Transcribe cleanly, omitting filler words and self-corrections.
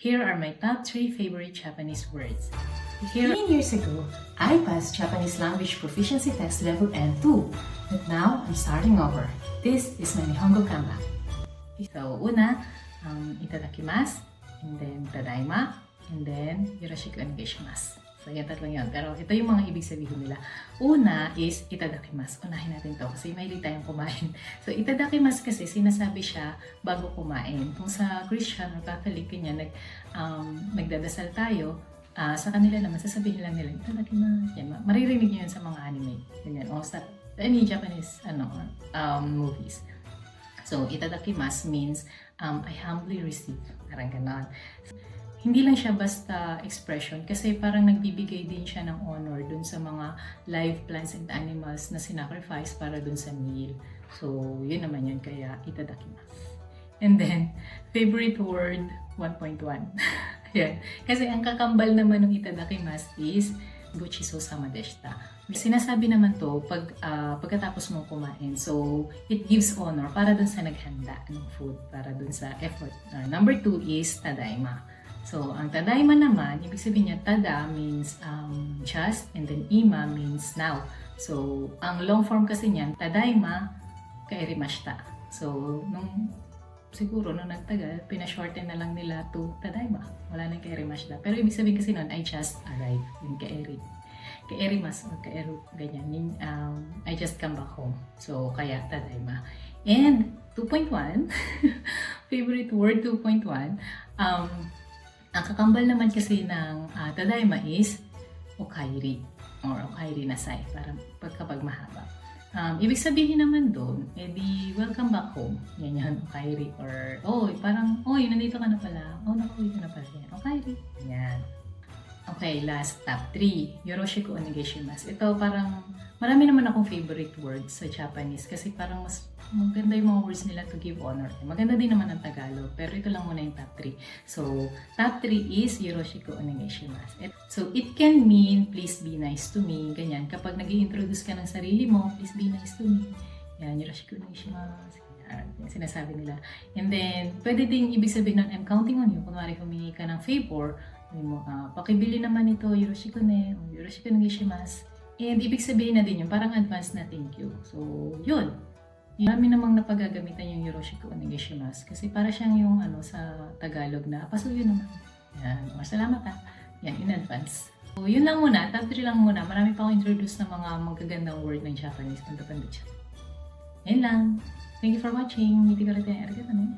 Here are my top 3 favorite Japanese words. 15 years ago, I passed Japanese language proficiency test level N2, but now I'm starting over. This is my Nihongo comeback. So, una, itadakimasu, and then tadaima, and then yoroshiku onegaishimasu. So, yan tatlong yun. Pero ito yung mga ibig sabihin nila. Una is itadakimasu. Unahin natin to kasi mahilig tayong kumain. So, itadakimasu kasi sinasabi siya bago kumain. Kung sa Christian or Catholic, nagdadasal tayo, sa kanila naman, sasabihin lang nila, itadakimasu. Yan, maririnig nyo yun sa mga anime. Ganyan. O sa any Japanese movies. So, itadakimasu means, I humbly receive. Parang ganon. Hindi lang siya basta expression kasi parang nagbibigay din siya ng honor dun sa mga live plants and animals na sinacrifice para dun sa meal. So, yun naman yun. Kaya, itadakimasu. And then, favorite word, 1.1. Yan. Kasi ang kakambal naman ng itadakimasu is gochiso sama deshita. Sinasabi naman to pagkatapos mong kumain. So, it gives honor para dun sa naghanda ng food, para dun sa effort. Number 2 is tadaima. So, ang tadaima naman, ibig sabihin niya, tada means just, and then ima means now. So, ang long form kasi niyan, tadaima kairimashita. So, siguro nung nagtagal, pinashorten na lang nila to tadaima. Wala nang kairimashita. Pero ibig sabihin kasi nun, I just arrived. Yung kairimas or kairu, ganyan. I just come back home. So, kaya tadaima. And 2.1, favorite word 2.1, ang kakambal naman kasi ng tadaima is okairi or okairi nasai para kapag mahaba. Ibig sabihin naman doon, edi welcome back home. Yan yan, okairi or parang, nandito ka na pala. Nakauwi ka na pala. Yan, okairi. Yan. Okay, last top 3. Yoroshiku onegaishimasu. Ito parang, marami naman akong favorite words sa Japanese kasi parang mas maganda yung mga words nila to give honor. Maganda din naman ang Tagalog, pero ito lang muna yung top 3. So, top 3 is yoroshiku onegaishimasu. So, it can mean, please be nice to me. Ganyan. Kapag nag-i-introduce ka ng sarili mo, please be nice to me. Yan, yoroshiku onegaishimasu. Yung sinasabi nila. And then, pwede ding ibig sabihin nun, I'm counting on you. Kunwari, humingi ka ng favor, pakibili naman ito, yoroshiku ne, o yoroshiku onegaishimasu. And ibig sabihin na din yun, parang advance na thank you. So, yun. Marami namang napagagamitan yung yoroshiku onegaishimasu kasi para siyang yung sa Tagalog na pasuyo naman. Yan, salamat ha. Yan, in advance. So, yun lang muna, top 3 lang muna. Marami pa akong introduce na mga magagandang word ng Japanese. Punta-punta siya. Yan lang. Thank you for watching. Arigatou.